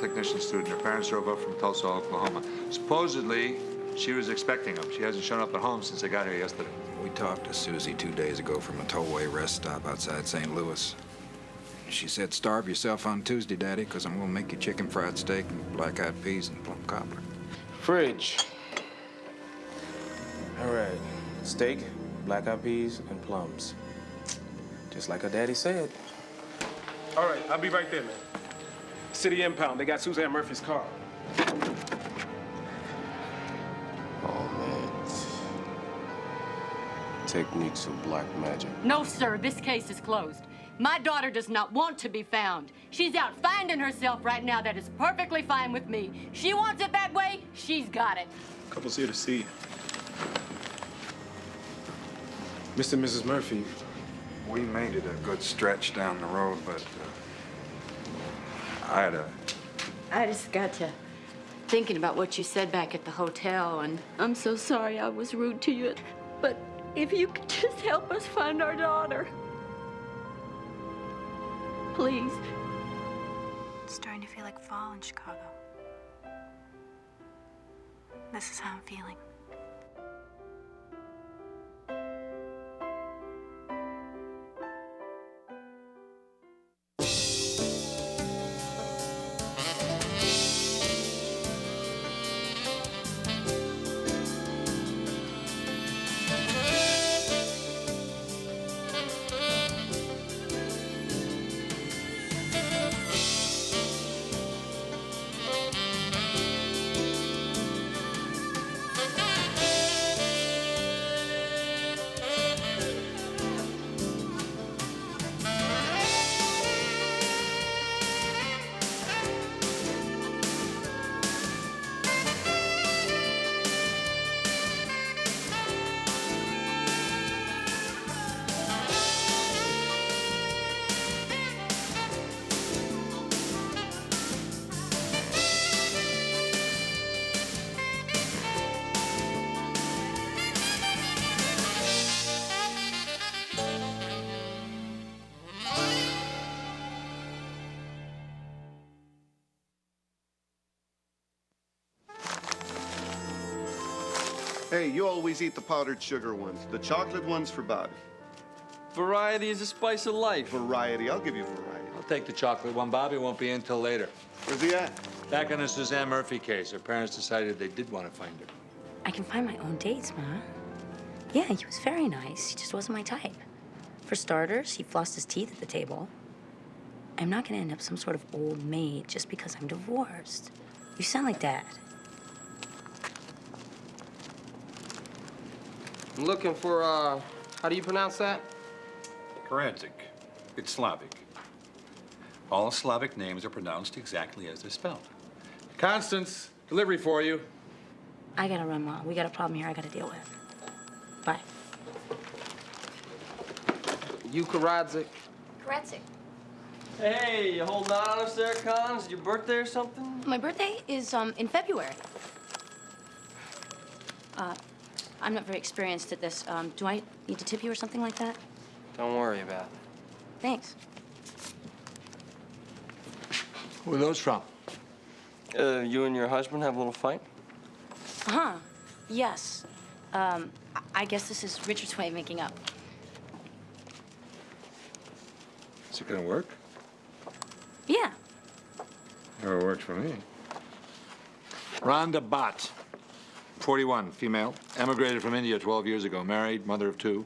technician student. Her parents drove up from Tulsa, Oklahoma. Supposedly, she was expecting him. She hasn't shown up at home since they got here yesterday. We talked to Susie 2 days ago from a tollway rest stop outside St. Louis. She said, starve yourself on Tuesday, Daddy, because I'm going to make you chicken fried steak and black-eyed peas and plum cobbler. Fridge. All right. Steak, black-eyed peas, and plums. Just like her daddy said. All right, I'll be right there, man. City impound. They got Suzanne Murphy's car. Oh, man. Techniques of black magic. No, sir. This case is closed. My daughter does not want to be found. She's out finding herself right now. That is perfectly fine with me. She wants it that way. She's got it. Couple's here to see you. Mr. and Mrs. Murphy. We made it a good stretch down the road, but I just got to thinking about what you said back at the hotel, and I'm so sorry I was rude to you. But if you could just help us find our daughter. Please. It's starting to feel like fall in Chicago. This is how I'm feeling. Hey, you always eat the powdered sugar ones. The chocolate ones for Bobby. Variety is the spice of life. Variety. I'll give you variety. I'll take the chocolate one. Bobby won't be in till later. Where's he at? Back on the Suzanne Murphy case. Her parents decided they did want to find her. I can find my own dates, Ma. Yeah, he was very nice. He just wasn't my type. For starters, he flossed his teeth at the table. I'm not gonna end up some sort of old maid just because I'm divorced. You sound like Dad. I'm looking for, how do you pronounce that? Karadzic. It's Slavic. All Slavic names are pronounced exactly as they're spelled. Constance, delivery for you. I gotta run, Ma. We got a problem here I gotta deal with. Bye. You Karadzic. Karadzic. Hey, you holding on us there, Cons? Your birthday or something? My birthday is, in February. I'm not very experienced at this. Do I need to tip you or something like that? Don't worry about it. Thanks. Who are those from? You and your husband have a little fight? Uh-huh. Yes. I guess this is Richard's way of making up. Is it gonna work? Yeah. Never worked for me. Rhonda Bhatt, 41, female, emigrated from India 12 years ago, married, mother of 2.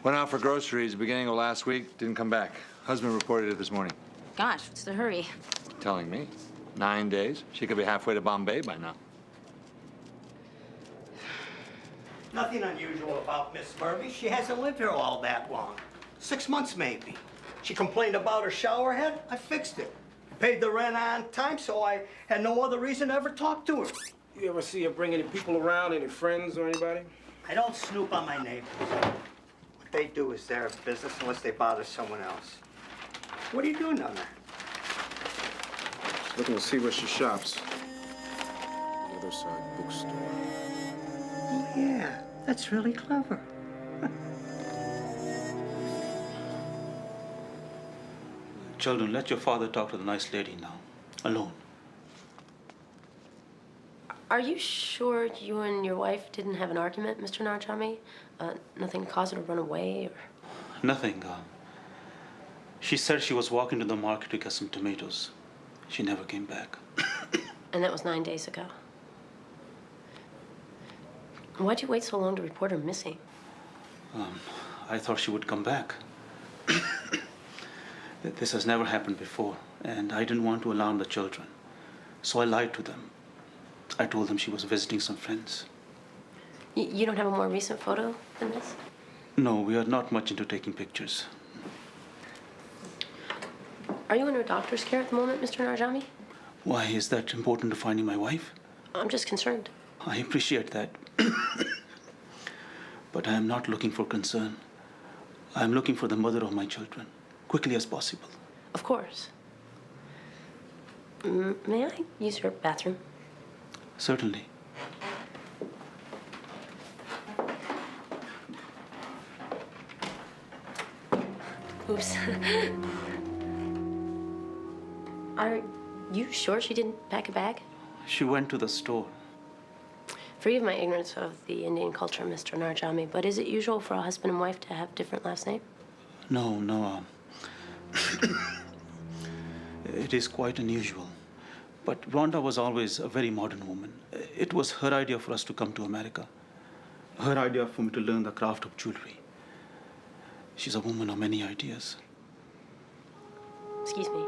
Went out for groceries beginning of last week, didn't come back. Husband reported it this morning. Gosh, what's the hurry? Telling me. 9 days. She could be halfway to Bombay by now. Nothing unusual about Miss Murphy. She hasn't lived here all that long. 6 months, maybe. She complained about her shower head. I fixed it. Paid the rent on time, so I had no other reason to ever talk to her. You ever see her bring any people around, any friends or anybody? I don't snoop on my neighbors. What they do is their business unless they bother someone else. What are you doing down there? Looking to see where she shops. The other side bookstore. Oh, yeah. That's really clever. Children, let your father talk to the nice lady now, alone. Are you sure you and your wife didn't have an argument, Mr. Narjami? Nothing caused her to run away, or... Nothing. She said she was walking to the market to get some tomatoes. She never came back. And that was 9 days ago. Why'd you wait so long to report her missing? I thought she would come back. This has never happened before, and I didn't want to alarm the children. So I lied to them. I told them she was visiting some friends. You don't have a more recent photo than this? No, we are not much into taking pictures. Are you under doctor's care at the moment, Mr. Narjami? Why is that important to finding my wife? I'm just concerned. I appreciate that. But I am not looking for concern. I am looking for the mother of my children, quickly as possible. Of course. May I use your bathroom? Certainly. Oops. Are you sure she didn't pack a bag? She went to the store. Forgive my ignorance of the Indian culture, Mr. Narjami, but is it usual for a husband and wife to have different last names? No. It is quite unusual. But Rhonda was always a very modern woman. It was her idea for us to come to America. Her idea for me to learn the craft of jewelry. She's a woman of many ideas. Excuse me.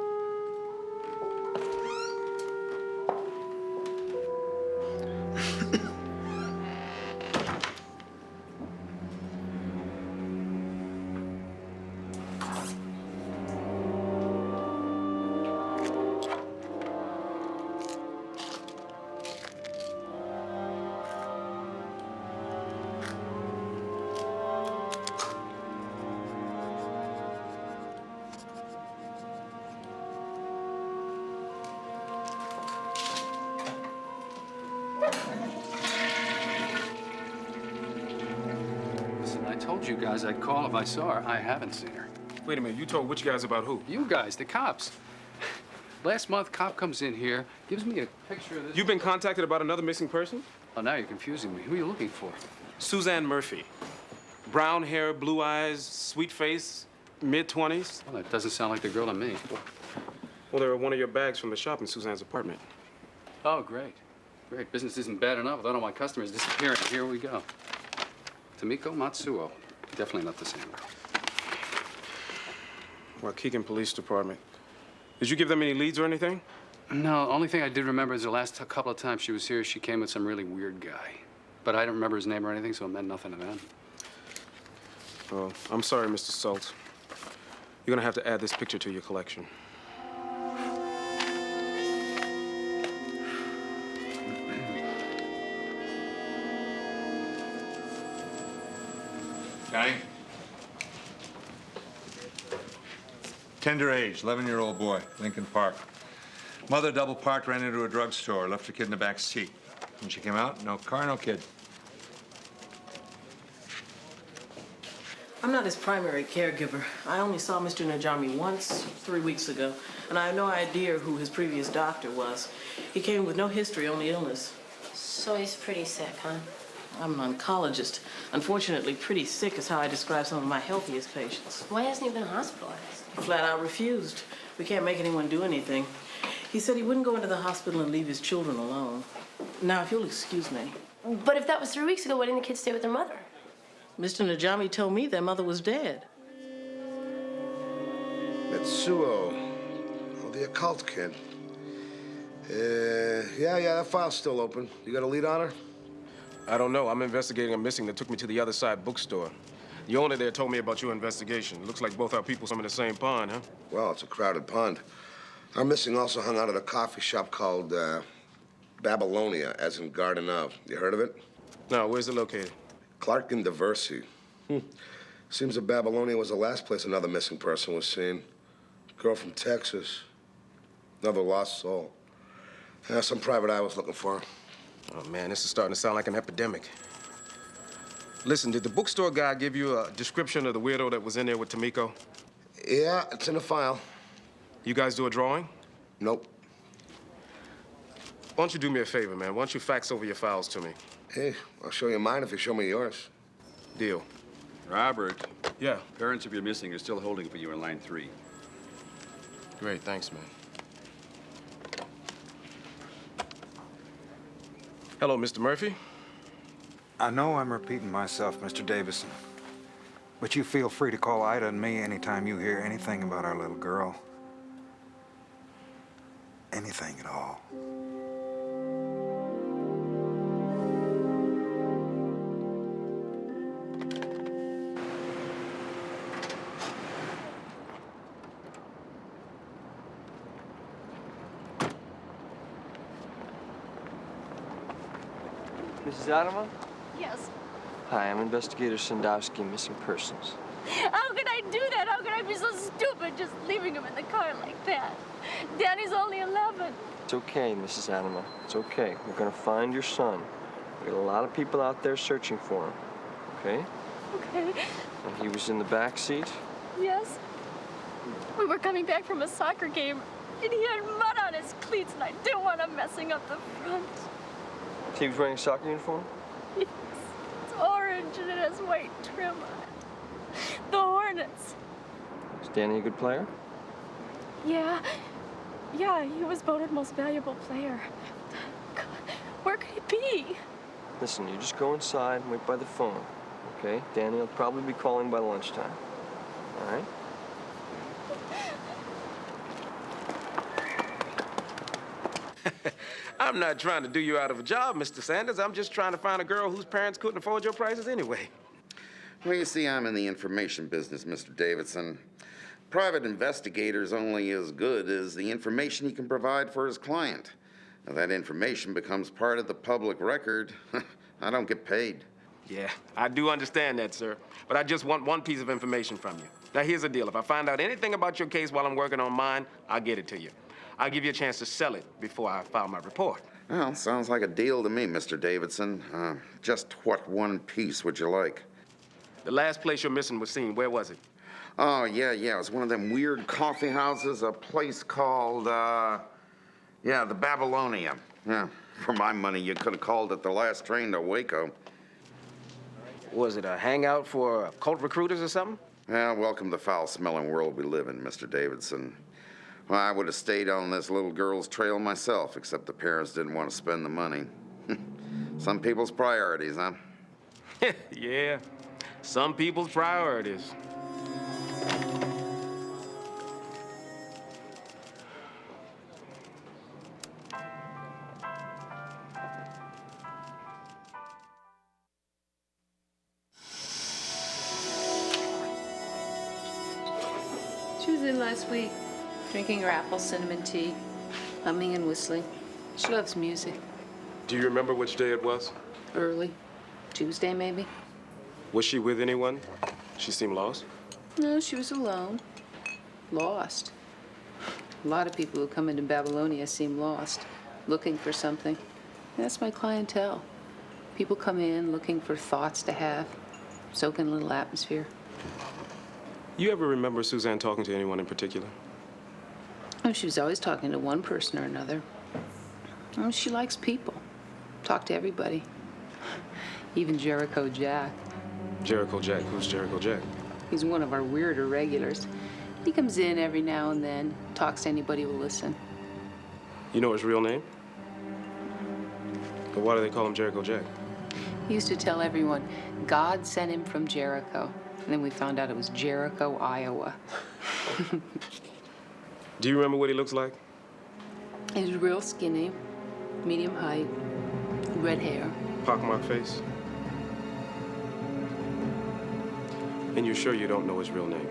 I told you guys I'd call if I saw her. I haven't seen her. Wait a minute, you told which guys about who? You guys, the cops. Last month, cop comes in here, gives me a picture of this. You've been contacted about another missing person? Oh, now you're confusing me. Who are you looking for? Suzanne Murphy. Brown hair, blue eyes, sweet face, mid-20s. Well, that doesn't sound like the girl to me. Well, there were one of your bags from the shop in Suzanne's apartment. Oh, great. Great. Business isn't bad enough without all my customers disappearing. Here we go. Tomiko Matsuo. Definitely not the same girl. Waukegan Police Department. Did you give them any leads or anything? No, only thing I did remember is the last couple of times she was here, she came with some really weird guy. But I don't remember his name or anything, so it meant nothing to them. Oh, I'm sorry, Mr. Salt. You're gonna have to add this picture to your collection. Johnny? Tender age, 11-year-old boy, Lincoln Park. Mother double parked, ran into a drugstore, left her kid in the back seat. When she came out, no car, no kid. I'm not his primary caregiver. I only saw Mr. Najami once 3 weeks ago, and I have no idea who his previous doctor was. He came with no history, only illness. So he's pretty sick, huh? I'm an oncologist. Unfortunately, pretty sick is how I describe some of my healthiest patients. Why hasn't he been hospitalized? He flat out refused. We can't make anyone do anything. He said he wouldn't go into the hospital and leave his children alone. Now, if you'll excuse me. But if that was 3 weeks ago, why didn't the kids stay with their mother? Mr. Najami told me their mother was dead. Matsuo. Oh, the occult kid. Yeah, that file's still open. You got a lead on her? I don't know. I'm investigating a missing that took me to the other side bookstore. The owner there told me about your investigation. Looks like both our people swim in the same pond, huh? Well, it's a crowded pond. Our missing also hung out at a coffee shop called Babylonia, as in Garden of. You heard of it? No, where's it located? Clark and Diversey. Seems that Babylonia was the last place another missing person was seen. Girl from Texas. Another lost soul. Yeah, some private eye was looking for her. Oh, man, this is starting to sound like an epidemic. Listen, did the bookstore guy give you a description of the weirdo that was in there with Tomiko? Yeah, it's in the file. You guys do a drawing? Nope. Why don't you do me a favor, man? Why don't you fax over your files to me? Hey, I'll show you mine if you show me yours. Deal. Robert. Yeah. Parents of your missing are still holding for you in line 3. Great, thanks, man. Hello, Mr. Murphy. I know I'm repeating myself, Mr. Davison, but you feel free to call Ida and me anytime you hear anything about our little girl. Anything at all. Mrs. Adama? Yes. Hi, I'm Investigator Sandowski, missing persons. How could I do that? How could I be so stupid just leaving him in the car like that? Danny's only 11. It's okay, Mrs. Adama. It's okay. We're gonna find your son. We got a lot of people out there searching for him. Okay? Okay. And he was in the back seat. Yes. We were coming back from a soccer game, and he had mud on his cleats, and I didn't want him messing up the front. So he was wearing a soccer uniform? Yes. It's orange, and it has white trim on it. The Hornets. Is Danny a good player? Yeah. Yeah, he was voted most valuable player. God, where could he be? Listen, you just go inside and wait by the phone, okay? Danny will probably be calling by lunchtime. All right? I'm not trying to do you out of a job, Mr. Sanders. I'm just trying to find a girl whose parents couldn't afford your prices anyway. Well, you see, I'm in the information business, Mr. Davidson. Private investigator's only as good as the information he can provide for his client. Now, that information becomes part of the public record. I don't get paid. Yeah, I do understand that, sir. But I just want one piece of information from you. Now, here's the deal. If I find out anything about your case while I'm working on mine, I'll get it to you. I'll give you a chance to sell it before I file my report. Well, sounds like a deal to me, Mr. Davidson. Just what one piece would you like? The last place your missing was seen, where was it? Oh, yeah. It was one of them weird coffee houses, a place called, the Babylonia. Yeah, for my money, you could have called it the last train to Waco. Was it a hangout for cult recruiters or something? Yeah, welcome to the foul-smelling world we live in, Mr. Davidson. Well, I would have stayed on this little girl's trail myself, except the parents didn't want to spend the money. Some people's priorities, huh? Yeah, some people's priorities. She was in last week, drinking her apple cinnamon tea, humming and whistling. She loves music. Do you remember which day it was? Early. Tuesday, maybe? Was she with anyone? She seemed lost? No, she was alone. Lost. A lot of people who come into Babylonia seem lost, looking for something. That's my clientele. People come in looking for thoughts to have, soak in a little atmosphere. You ever remember Suzanne talking to anyone in particular? Oh, she was always talking to one person or another. Oh, she likes people. Talk to everybody. Even Jericho Jack. Jericho Jack? Who's Jericho Jack? He's one of our weirder regulars. He comes in every now and then, talks to anybody who will listen. You know his real name? But why do they call him Jericho Jack? He used to tell everyone, God sent him from Jericho. And then we found out it was Jericho, Iowa. Do you remember what he looks like? He's real skinny, medium height, red hair. Pockmarked face? And you're sure you don't know his real name?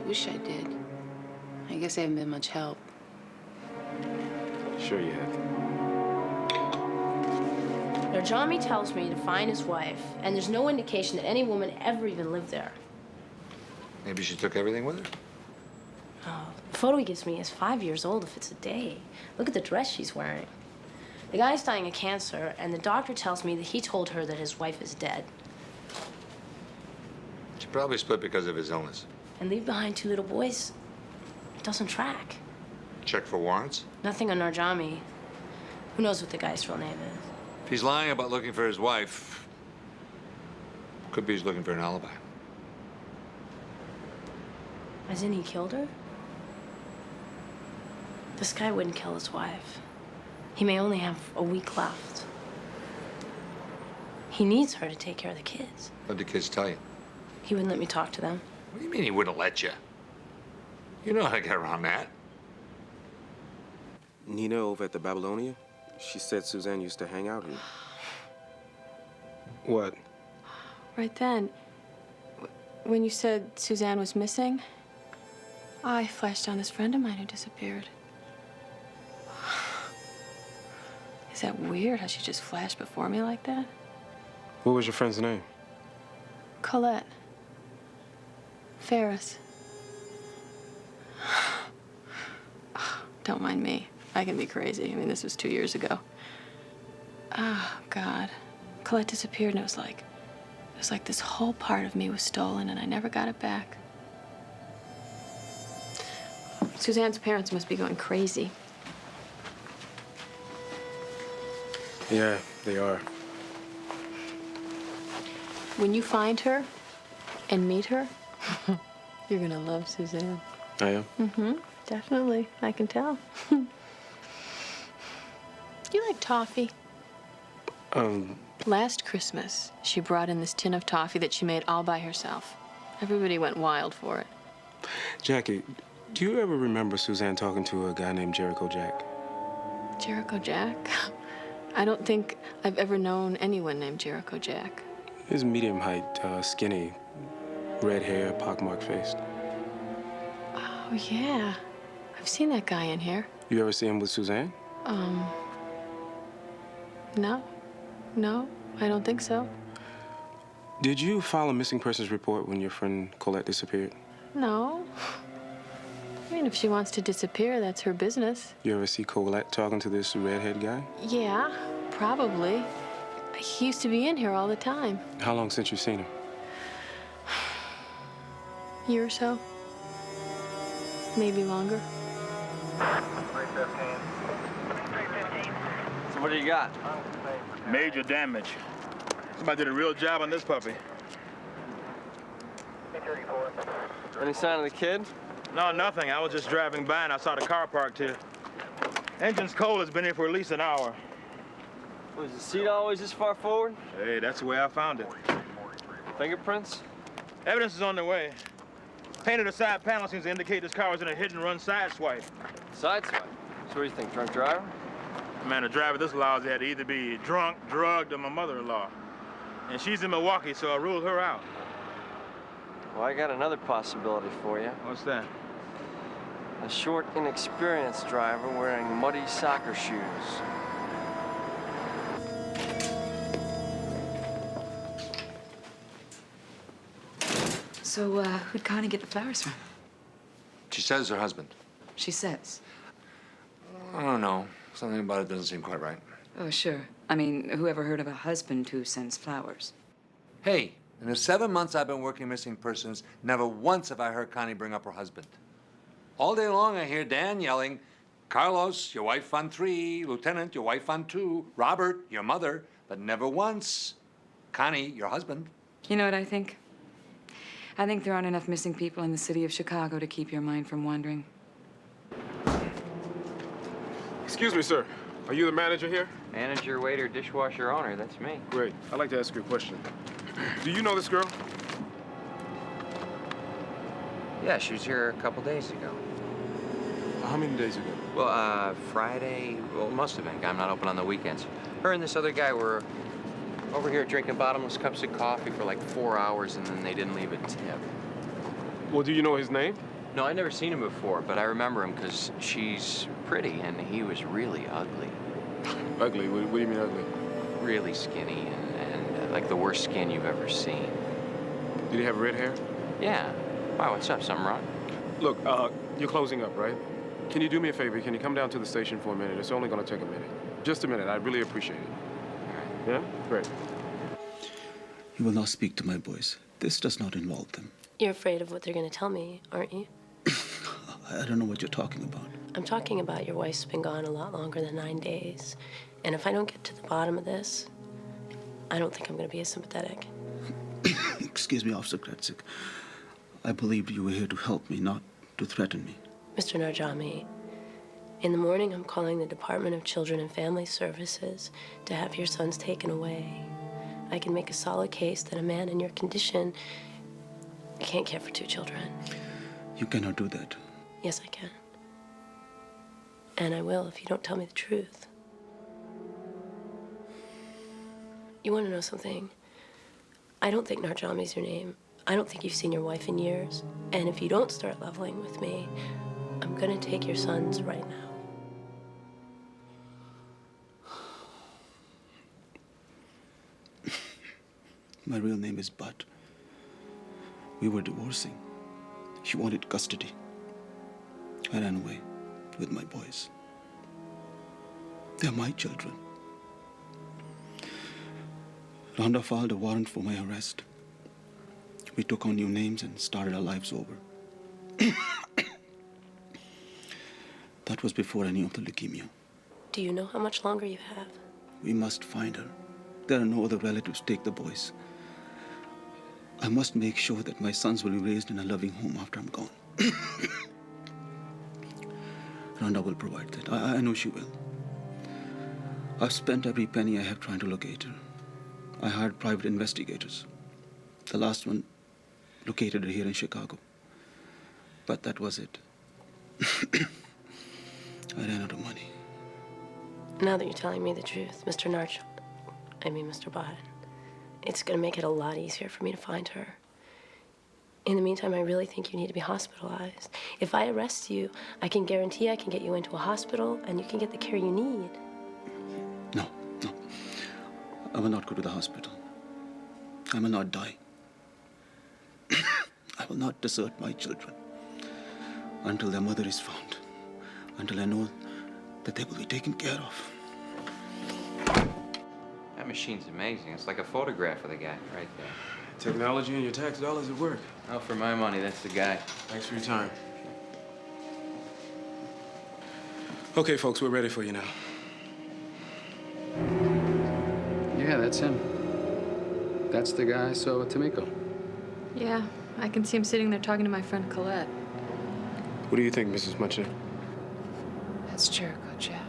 Wish I did. I guess I haven't been much help. Sure you have. Now, Johnny tells me to find his wife, and there's no indication that any woman ever even lived there. Maybe she took everything with her? Oh, the photo he gives me is 5 years old if it's a day. Look at the dress she's wearing. The guy's dying of cancer, and the doctor tells me that he told her that his wife is dead. She probably split because of his illness. And leave behind 2 little boys. It doesn't track. Check for warrants? Nothing on Narjami. Who knows what the guy's real name is? If he's lying about looking for his wife, could be he's looking for an alibi. As in he killed her? This guy wouldn't kill his wife. He may only have a week left. He needs her to take care of the kids. What'd the kids tell you? He wouldn't let me talk to them. What do you mean he wouldn't let you? You know how to get around that. Nina over at the Babylonia, she said Suzanne used to hang out here. What? Right then, when you said Suzanne was missing, I flashed on this friend of mine who disappeared. Is that weird how she just flashed before me like that? What was your friend's name? Colette. Ferris. Don't mind me. I can be crazy. I mean, this was 2 years ago. Oh, God. Colette disappeared, and it was like this whole part of me was stolen, and I never got it back. Suzanne's parents must be going crazy. Yeah, they are. When you find her and meet her, you're gonna love Suzanne. I am? Mm-hmm. Definitely. I can tell. You like toffee? Last Christmas, she brought in this tin of toffee that she made all by herself. Everybody went wild for it. Jackie, do you ever remember Suzanne talking to a guy named Jericho Jack? Jericho Jack? I don't think I've ever known anyone named Jericho Jack. He's medium height, skinny, red hair, pockmarked face. Oh, yeah. I've seen that guy in here. You ever see him with Suzanne? No. No, I don't think so. Did you file a missing persons report when your friend Colette disappeared? No. I mean, if she wants to disappear, that's her business. You ever see Colette talking to this redhead guy? Yeah, probably. He used to be in here all the time. How long since you've seen him? Year or so. Maybe longer. So what do you got? Major damage. Somebody did a real job on this puppy. Any sign of the kid? No, nothing. I was just driving by and I saw the car parked here. Engine's cold. It's been here for at least an hour. Was the seat always this far forward? Hey, that's the way I found it. Fingerprints? Evidence is on the way. Paint of the side panel seems to indicate this car was in a hit-and-run side swipe. Side swipe? So what do you think, drunk driver? Man, the driver this lousy had to either be drunk, drugged, or my mother-in-law. And she's in Milwaukee, so I ruled her out. Well, I got another possibility for you. What's that? A short, inexperienced driver wearing muddy soccer shoes. So, who'd Connie get the flowers from? She says her husband. She says. I don't know. Something about it doesn't seem quite right. Oh, sure. I mean, whoever heard of a husband who sends flowers? Hey, in the 7 months I've been working missing persons, never once have I heard Connie bring up her husband. All day long I hear Dan yelling, Carlos, your wife on 3, Lieutenant, your wife on 2, Robert, your mother, but never once, Connie, your husband. You know what I think? I think there aren't enough missing people in the city of Chicago to keep your mind from wandering. Excuse me, sir. Are you the manager here? Manager, waiter, dishwasher owner, that's me. Great. I'd like to ask you a question. Do you know this girl? Yeah, she was here a couple days ago. How many days ago? Well, Friday, well, it must have been. I'm not open on the weekends. Her and this other guy were over here drinking bottomless cups of coffee for like 4 hours, and then they didn't leave a tip. Well, do you know his name? No, I'd never seen him before, but I remember him because she's pretty, and he was really ugly. Ugly? What do you mean ugly? Really skinny, and like the worst skin you've ever seen. Did he have red hair? Yeah. Why, what's up? Something wrong? Look, you're closing up, right? Can you do me a favor? Can you come down to the station for a minute? It's only going to take a minute. Just a minute. I'd really appreciate it. All right. Yeah? Great. You will not speak to my boys. This does not involve them. You're afraid of what they're going to tell me, aren't you? I don't know what you're talking about. I'm talking about your wife's been gone a lot longer than 9 days. And if I don't get to the bottom of this, I don't think I'm going to be as sympathetic. Excuse me, Officer Kretzik. I believed you were here to help me, not to threaten me. Mr. Narjami, in the morning I'm calling the Department of Children and Family Services to have your sons taken away. I can make a solid case that a man in your condition can't care for 2 children. You cannot do that. Yes, I can. And I will if you don't tell me the truth. You want to know something? I don't think Narjami's your name. I don't think you've seen your wife in years. And if you don't start leveling with me, I'm gonna take your sons right now. My real name is Bud. We were divorcing. She wanted custody. I ran away with my boys. They're my children. Rhonda filed a warrant for my arrest. We took on new names and started our lives over. That was before I knew of the leukemia. Do you know how much longer you have? We must find her. There are no other relatives to take the boys. I must make sure that my sons will be raised in a loving home after I'm gone. Rhonda will provide that. I know she will. I've spent every penny I have trying to locate her. I hired private investigators. The last one located her here in Chicago. But that was it. I ran out of money. Now that you're telling me the truth, Mr. Mr. Biden, it's gonna make it a lot easier for me to find her. In the meantime, I really think you need to be hospitalized. If I arrest you, I can guarantee I can get you into a hospital and you can get the care you need. No. I will not go to the hospital. I will not die. I will not desert my children until their mother is found, until I know that they will be taken care of. That machine's amazing. It's like a photograph of the guy right there. Technology and your tax dollars at work. Oh, for my money, that's the guy. Thanks for your time. Okay, folks, we're ready for you now. Yeah, that's him. That's the guy I saw with Tomiko. Yeah, I can see him sitting there talking to my friend Colette. What do you think, Mrs. Muncher? That's Jericho Jack.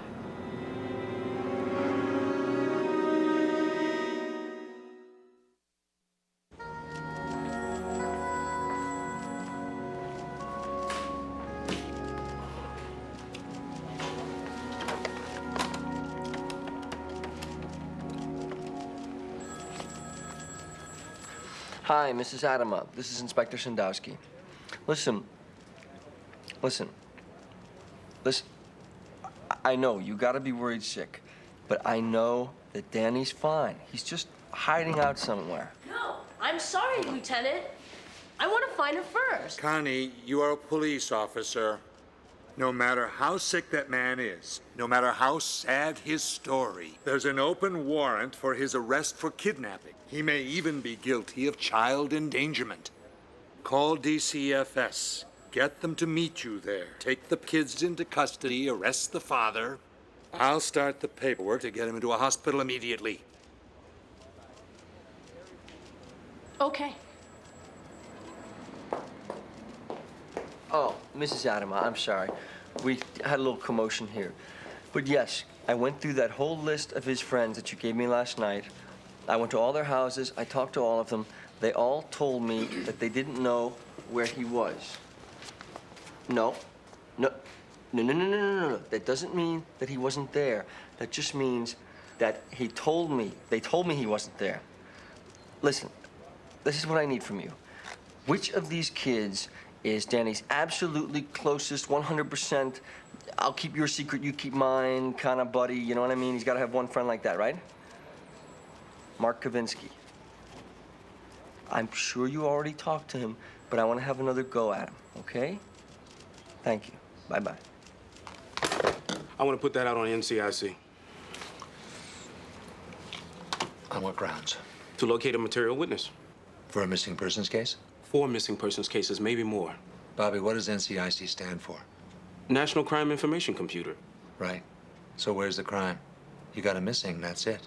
Hi, Mrs. Adama. This is Inspector Sandowski. Listen. I know you gotta be worried sick, but I know that Danny's fine. He's just hiding out somewhere. No, I'm sorry, Lieutenant. I want to find her first. Connie, you are a police officer. No matter how sick that man is, no matter how sad his story, there's an open warrant for his arrest for kidnapping. He may even be guilty of child endangerment. Call DCFS. Get them to meet you there. Take the kids into custody, arrest the father. I'll start the paperwork to get him into a hospital immediately. Okay. Oh, Mrs. Adama, I'm sorry. We had a little commotion here. But yes, I went through that whole list of his friends that you gave me last night. I went to all their houses. I talked to all of them. They all told me that they didn't know where he was. No. That doesn't mean that he wasn't there. That just means that they told me he wasn't there. Listen, this is what I need from you. Which of these kids is Danny's absolutely closest, 100%, I'll keep your secret, you keep mine kind of buddy, you know what I mean? He's got to have one friend like that, right? Mark Kavinsky. I'm sure you already talked to him, but I want to have another go at him, okay? Thank you. Bye-bye. I want to put that out on NCIC. On what grounds? To locate a material witness. For a missing persons case? 4 missing persons cases, maybe more. Bobby, what does NCIC stand for? National Crime Information Computer. Right. So where's the crime? You got a missing, that's it.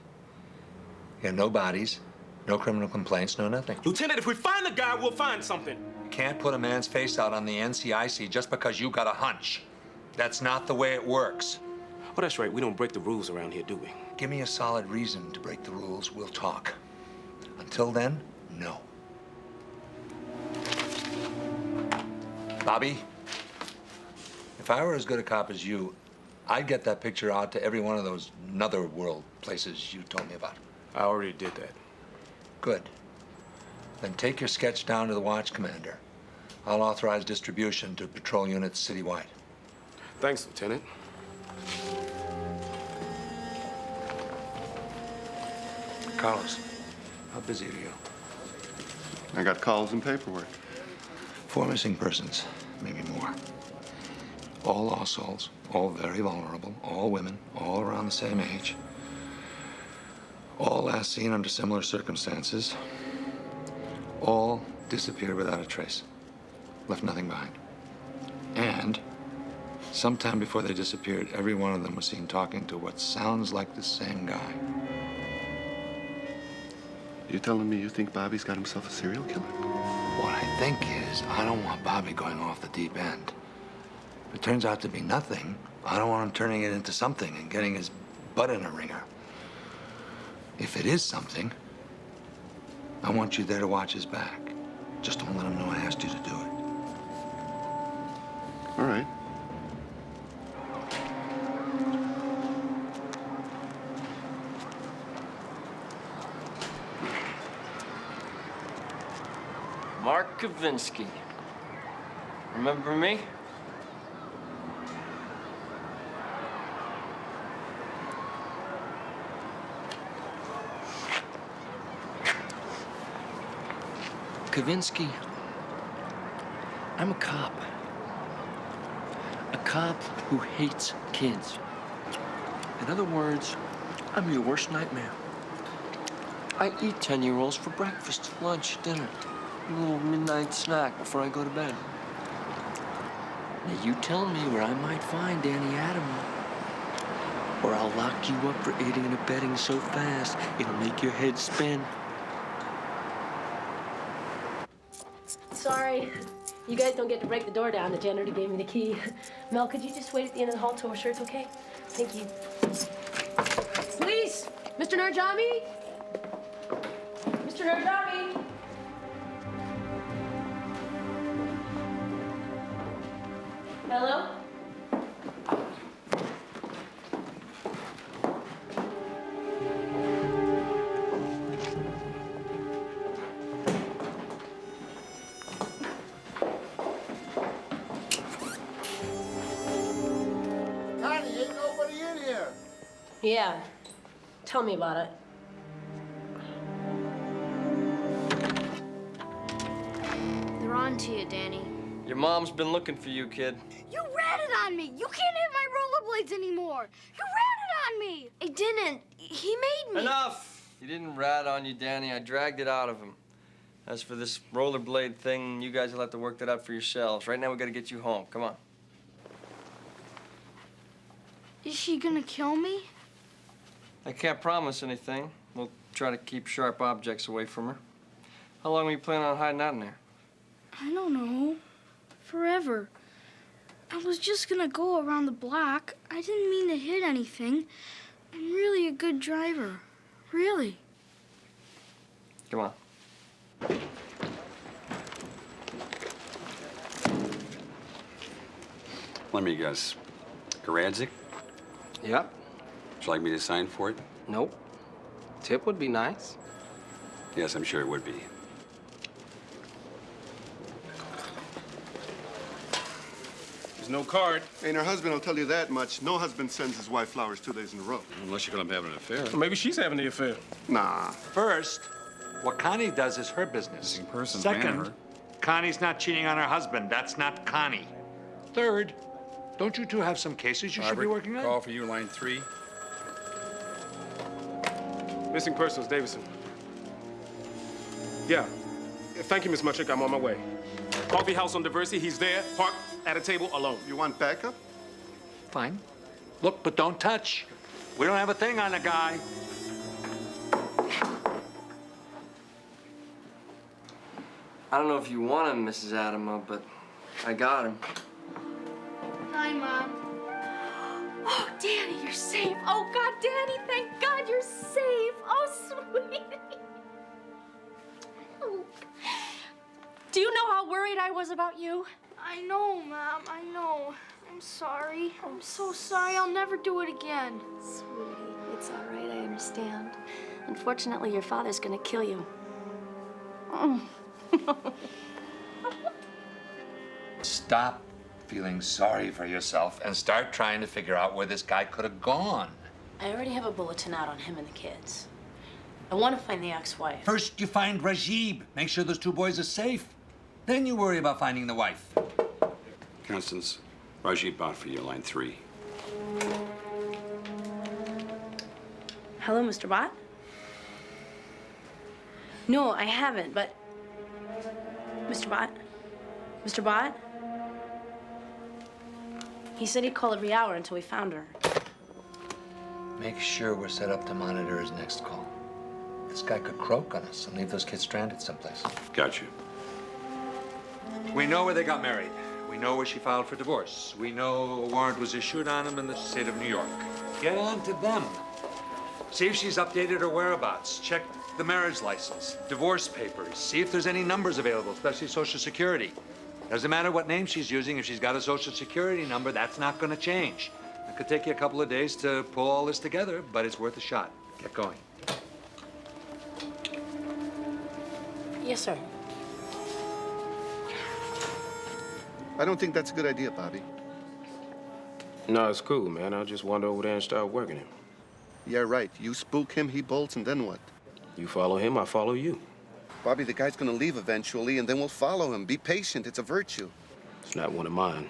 You got no bodies, no criminal complaints, no nothing. Lieutenant, if we find the guy, we'll find something. You can't put a man's face out on the NCIC just because you got a hunch. That's not the way it works. Oh, that's right. We don't break the rules around here, do we? Give me a solid reason to break the rules, we'll talk. Until then, no. Bobby, if I were as good a cop as you, I'd get that picture out to every one of those netherworld places you told me about. I already did that. Good. Then take your sketch down to the watch commander. I'll authorize distribution to patrol units citywide. Thanks, Lieutenant. Carlos, how busy are you? I got calls and paperwork. 4 missing persons, maybe more. All lost souls, all very vulnerable, all women, all around the same age. All last seen under similar circumstances. All disappeared without a trace. Left nothing behind. And sometime before they disappeared, every one of them was seen talking to what sounds like the same guy. You telling me you think Bobby's got himself a serial killer? What I think is, I don't want Bobby going off the deep end. If it turns out to be nothing, I don't want him turning it into something and getting his butt in a ringer. If it is something, I want you there to watch his back. Just don't let him know I asked you to do it. All right. Mark Kavinsky. Remember me? Kavinsky, I'm a cop. A cop who hates kids. In other words, I'm your worst nightmare. I eat 10-year-olds for breakfast, lunch, dinner. A little midnight snack before I go to bed. Now you tell me where I might find Danny Adam, or I'll lock you up for aiding and abetting so fast it'll make your head spin. Sorry. You guys don't get to break the door down. The janitor gave me the key. Mel, could you just wait at the end of the hall till we're sure it's okay? Thank you. Police! Mr. Narjami? Mr. Narjami? Hello? Connie, ain't nobody in here. Yeah. Tell me about it. They're on to you, Danny. Your mom's been looking for you, kid. You ratted on me! You can't hit my rollerblades anymore! You ratted on me! I didn't. He made me. Enough! He didn't rat on you, Danny. I dragged it out of him. As for this rollerblade thing, you guys will have to work that out for yourselves. Right now, we gotta get you home. Come on. Is she gonna kill me? I can't promise anything. We'll try to keep sharp objects away from her. How long were you planning on hiding out in there? I don't know. Forever. I was just gonna go around the block. I didn't mean to hit anything. I'm really a good driver. Really. Come on. Let me guess. Karadzik? Yep. Would you like me to sign for it? Nope. Tip would be nice. Yes, I'm sure it would be. There's no card. Ain't her husband will tell you that much. No husband sends his wife flowers 2 days in a row. Unless you're gonna have an affair. Well, maybe she's having the affair. Nah. First, what Connie does is her business. Second, Connie's not cheating on her husband. That's not Connie. Third, don't you two have some cases you should be working on? Call for you, line 3. Missing persons, Davidson. Yeah. Thank you, Miss Mutrick. I'm on my way. Coffee house on Diversity. He's there, parked at a table alone. You want backup? fine. Look, but don't touch. We don't have a thing on the guy. I don't know if you want him, Mrs. Adamo, but I got him. Hi, Mom. Oh, Danny, you're safe. Oh, God, Danny, thank God you're safe. Oh, sweetie. Oh. Do you know how worried I was about you? I know, Mom. I know. I'm sorry. I'm so sorry. I'll never do it again. Sweetie, it's all right. I understand. Unfortunately, your father's gonna kill you. Oh. Stop feeling sorry for yourself and start trying to figure out where this guy could have gone. I already have a bulletin out on him and the kids. I want to find the ex-wife. First, you find Rajib. Make sure those 2 boys are safe. Then you worry about finding the wife. Constance, Rajib bought for you, line 3. Hello, Mr. Bott? No, I haven't, but... Mr. Bott? Mr. Bott? He said he'd call every hour until we found her. Make sure we're set up to monitor his next call. This guy could croak on us and leave those kids stranded someplace. Got you. We know where they got married. We know where she filed for divorce. We know a warrant was issued on him in the state of New York. Get on to them. See if she's updated her whereabouts. Check the marriage license, divorce papers. See if there's any numbers available, especially Social Security. Doesn't matter what name she's using. If she's got a Social Security number, that's not going to change. It could take you a couple of days to pull all this together, but it's worth a shot. Get going. Yes, sir. I don't think that's a good idea, Bobby. No, it's cool, man. I'll just wander over there and start working him. Yeah, right. You spook him, he bolts, and then what? You follow him, I follow you. Bobby, the guy's gonna leave eventually, and then we'll follow him. Be patient. It's a virtue. It's not one of mine.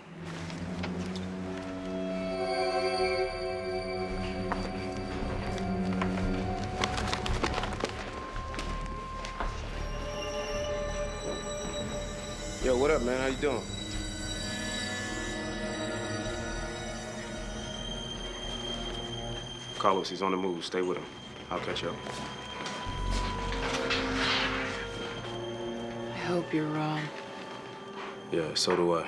Yo, what up, man? How you doing? Carlos, he's on the move. Stay with him. I'll catch up. I hope you're wrong. Yeah, so do I.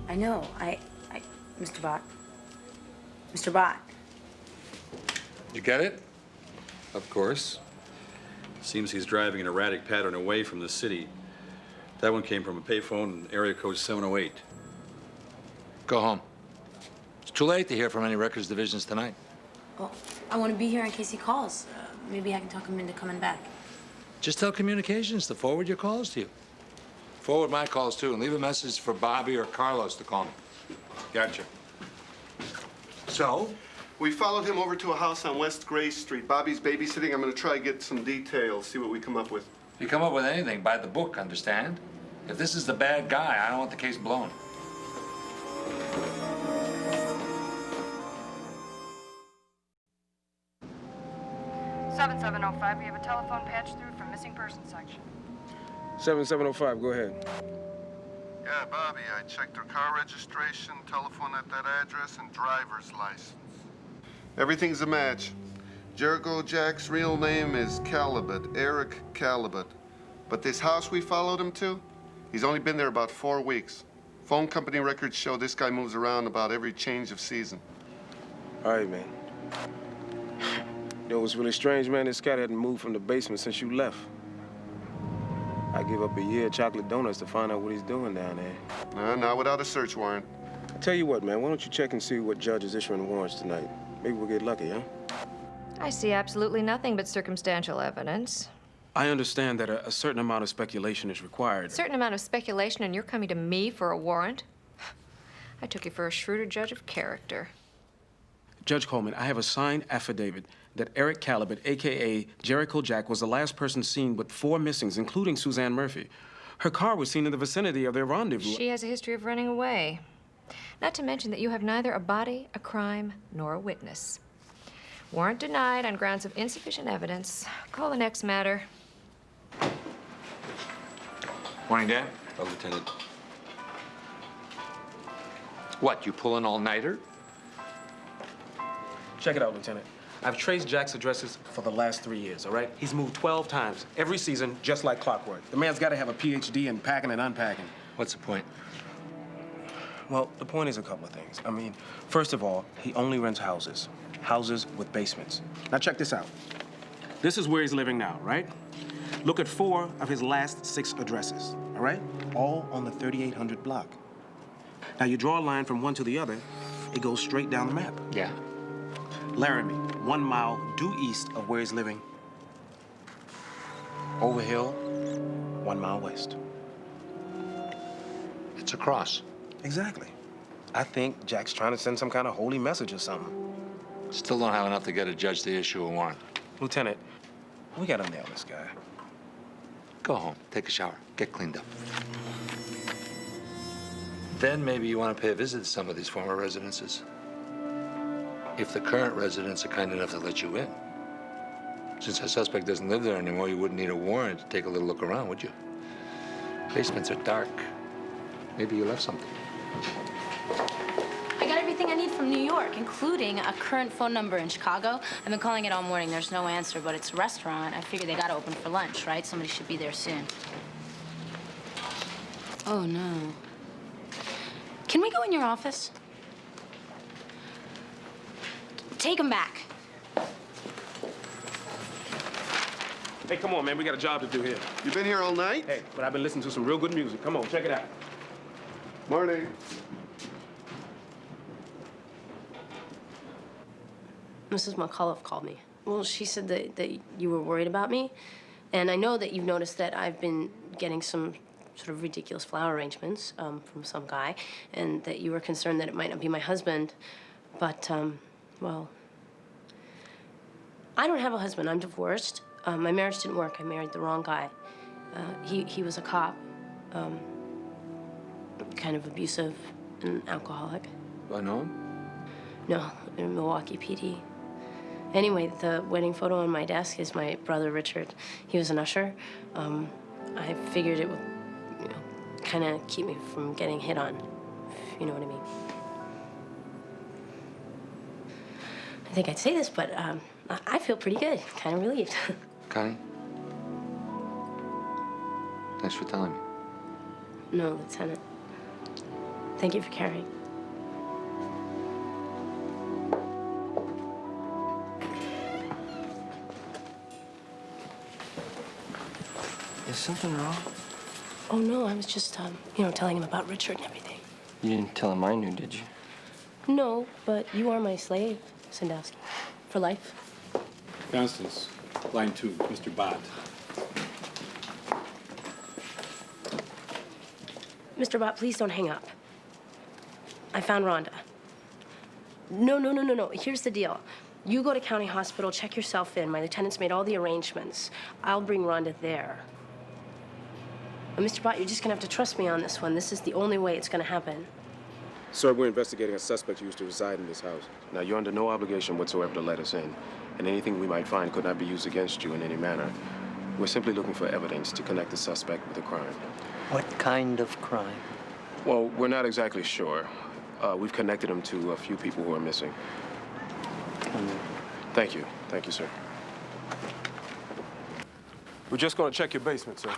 I know. Mr. Bott. Mr. Bott. You get it? Of course. Seems he's driving an erratic pattern away from the city. That one came from a payphone in area code 708. Go home. It's too late to hear from any records divisions tonight. Well, I want to be here in case he calls. Maybe I can talk him into coming back. Just tell communications to forward your calls to you. Forward my calls, too, and leave a message for Bobby or Carlos to call me. Gotcha. So? We followed him over to a house on West Gray Street. Bobby's babysitting. I'm gonna try to get some details, see what we come up with. If you come up with anything, by the book, understand? If this is the bad guy, I don't want the case blown. Seven 7705, we have a telephone patch through from missing persons section. 7705, go ahead. Yeah, Bobby, I checked her car registration, telephone at that address, and driver's license. Everything's a match. Jericho Jack's real name is Calibut, Eric Calibut. But this house we followed him to, he's only been there about 4 weeks. Phone company records show this guy moves around about every change of season. All right, man. You know what's really strange, man? This cat hadn't moved from the basement since you left. I give up a year of chocolate donuts to find out what he's doing down there. Not without a search warrant. I tell you what, man, why don't you check and see what judge is issuing warrants tonight? Maybe we'll get lucky, huh? I see absolutely nothing but circumstantial evidence. I understand that a certain amount of speculation is required. A certain amount of speculation, and you're coming to me for a warrant? I took you for a shrewder judge of character. Judge Coleman, I have a signed affidavit that Eric Calibut, a.k.a. Jericho Jack, was the last person seen with 4 missings, including Suzanne Murphy. Her car was seen in the vicinity of their rendezvous. She has a history of running away. Not to mention that you have neither a body, a crime, nor a witness. Warrant denied on grounds of insufficient evidence. Call the next matter. Morning, Dan. Oh, Lieutenant. What, you pull an all-nighter? Check it out, Lieutenant. I've traced Jack's addresses for the last 3 years, all right? He's moved 12 times, every season, just like clockwork. The man's got to have a PhD in packing and unpacking. What's the point? Well, the point is a couple of things. I mean, first of all, he only rents houses. Houses with basements. Now, check this out. This is where he's living now, right? Look at 4 of his last 6 addresses, all right? All on the 3800 block. Now, you draw a line from one to the other, it goes straight down the map. Yeah. Laramie, 1 mile due east of where he's living. Overhill, 1 mile west. It's a cross. Exactly. I think Jack's trying to send some kind of holy message or something. Still don't have enough to get a judge to issue a warrant. Lieutenant, we gotta nail this guy. Go home, take a shower, get cleaned up. Then maybe you want to pay a visit to some of these former residences. If the current residents are kind enough to let you in. Since our suspect doesn't live there anymore, you wouldn't need a warrant to take a little look around, would you? Basements are dark. Maybe you left something. I got everything I need from New York, including a current phone number in Chicago. I've been calling it all morning. There's no answer, but it's a restaurant. I figure they gotta open for lunch, right? Somebody should be there soon. Oh, no. Can we go in your office? Take them back. Hey, come on, man. We got a job to do here. You been here all night? Hey, but I've been listening to some real good music. Come on, check it out. Morning. Mrs. McCullough called me. Well, she said that you were worried about me. And I know that you've noticed that I've been getting some sort of ridiculous flower arrangements from some guy, and that you were concerned that it might not be my husband. But, well, I don't have a husband. I'm divorced. My marriage didn't work. I married the wrong guy. He was a cop, kind of abusive and alcoholic. Do I know him? No, in Milwaukee PD. Anyway, the wedding photo on my desk is my brother Richard. He was an usher. I figured it would, kind of keep me from getting hit on, if you know what I mean. I think I'd say this, but I feel pretty good, kind of relieved. Connie? Thanks for telling me. No, Lieutenant. Thank you for caring. Is something wrong? Oh, no, I was just, telling him about Richard and everything. You didn't tell him I knew, did you? No, but you are my slave, Sandowski, for life. Constance, line 2, Mr. Bott. Mr. Bott, please don't hang up. I found Rhonda. No. Here's the deal. You go to County Hospital, check yourself in. My lieutenant's made all the arrangements. I'll bring Rhonda there. Mr. Bott, you're just gonna have to trust me on this one. This is the only way it's gonna happen. Sir, we're investigating a suspect who used to reside in this house. Now, you're under no obligation whatsoever to let us in, and anything we might find could not be used against you in any manner. We're simply looking for evidence to connect the suspect with a crime. What kind of crime? Well, we're not exactly sure. We've connected him to a few people who are missing. Thank you. Thank you, sir. We're just going to check your basement, sir.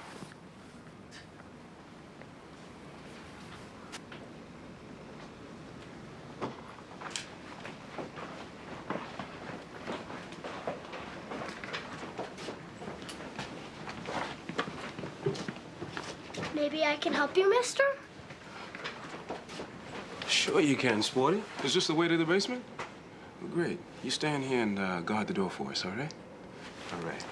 Maybe I can help you, mister? Sure you can, Sporty. Is this the way to the basement? Well, great. You stand here and guard the door for us, all right? All right.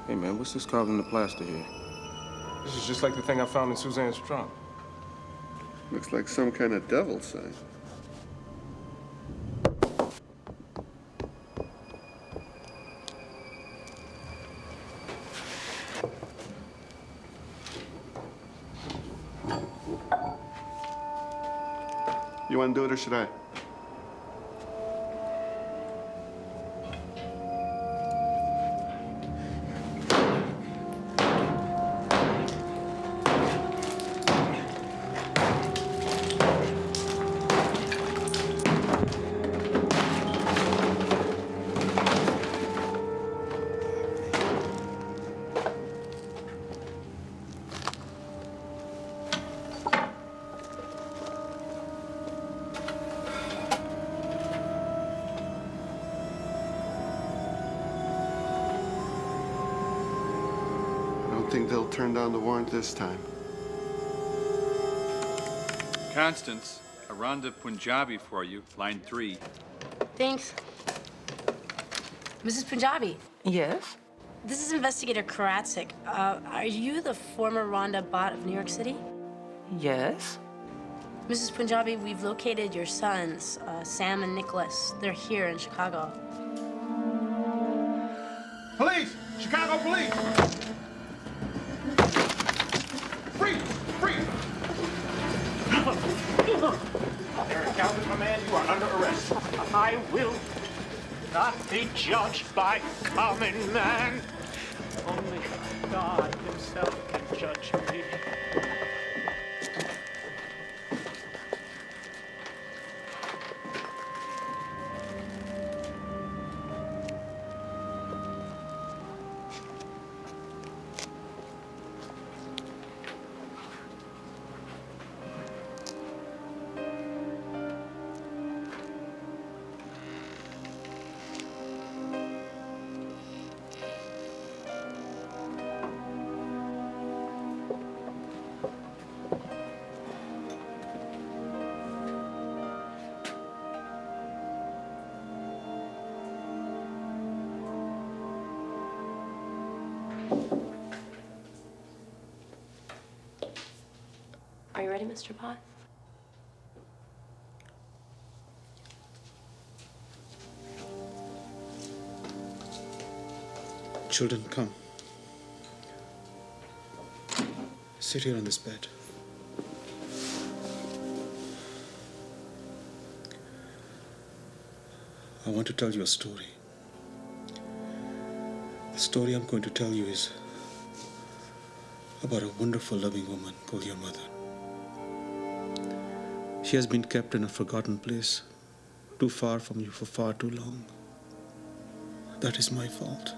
Hey, man, what's this carving in the plaster here? This is just like the thing I found in Suzanne's trunk. Looks like some kind of devil sign. You want to do it or should I? I don't think they'll turn down the warrant this time. Constance, a Rhonda Punjabi for you, line 3. Thanks. Mrs. Punjabi. Yes? This is Investigator Karatsik. Are you the former Rhonda bot of New York City? Yes? Mrs. Punjabi, we've located your sons, Sam and Nicholas. They're here in Chicago. Police! Chicago police! Freeze! Freeze! Eric Calvin, my man, you are under arrest. I will not be judged by common man. Only God himself can judge me. Are you ready, Mr. Bott? Children, come. Sit here on this bed. I want to tell you a story. The story I'm going to tell you is about a wonderful, loving woman called your mother. She has been kept in a forgotten place, too far from you for far too long. That is my fault.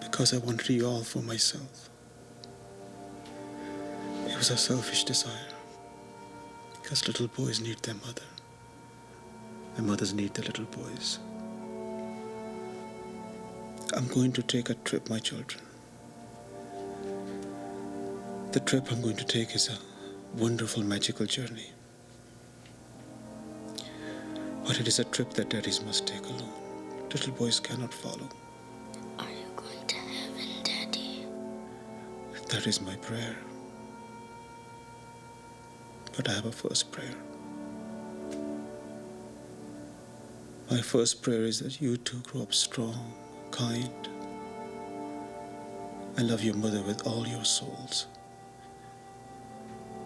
Because I wanted you all for myself. It was a selfish desire. Because little boys need their mother. And mothers need their little boys. I'm going to take a trip, my children. The trip I'm going to take is a wonderful, magical journey. But it is a trip that daddies must take alone. Little boys cannot follow. Are you going to heaven, Daddy? That is my prayer. But I have a first prayer. My first prayer is that you two grow up strong, kind, and love your mother with all your souls.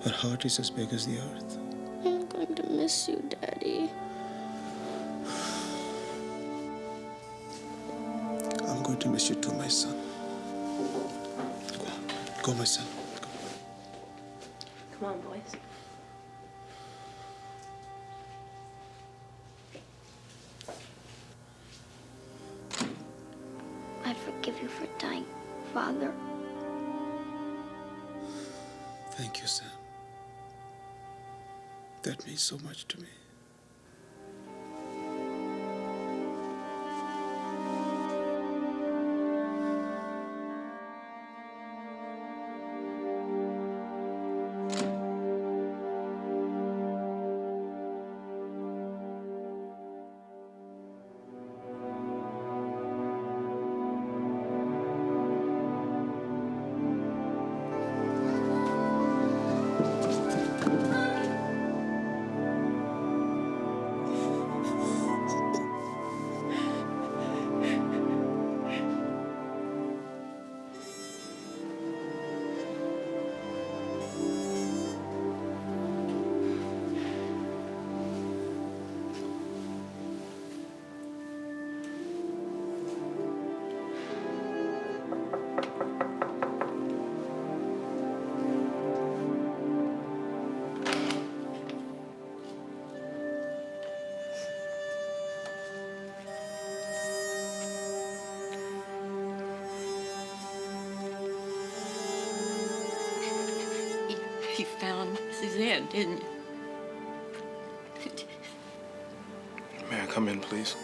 Her heart is as big as the earth. I'm going to miss you, Daddy. I'm going to miss you too, my son. Go on. Go, my son. Go. Come on, boys. I forgive you for dying, Father. Thank you, Sam. That means so much to me. You found Suzanne, didn't you? May I come in, please?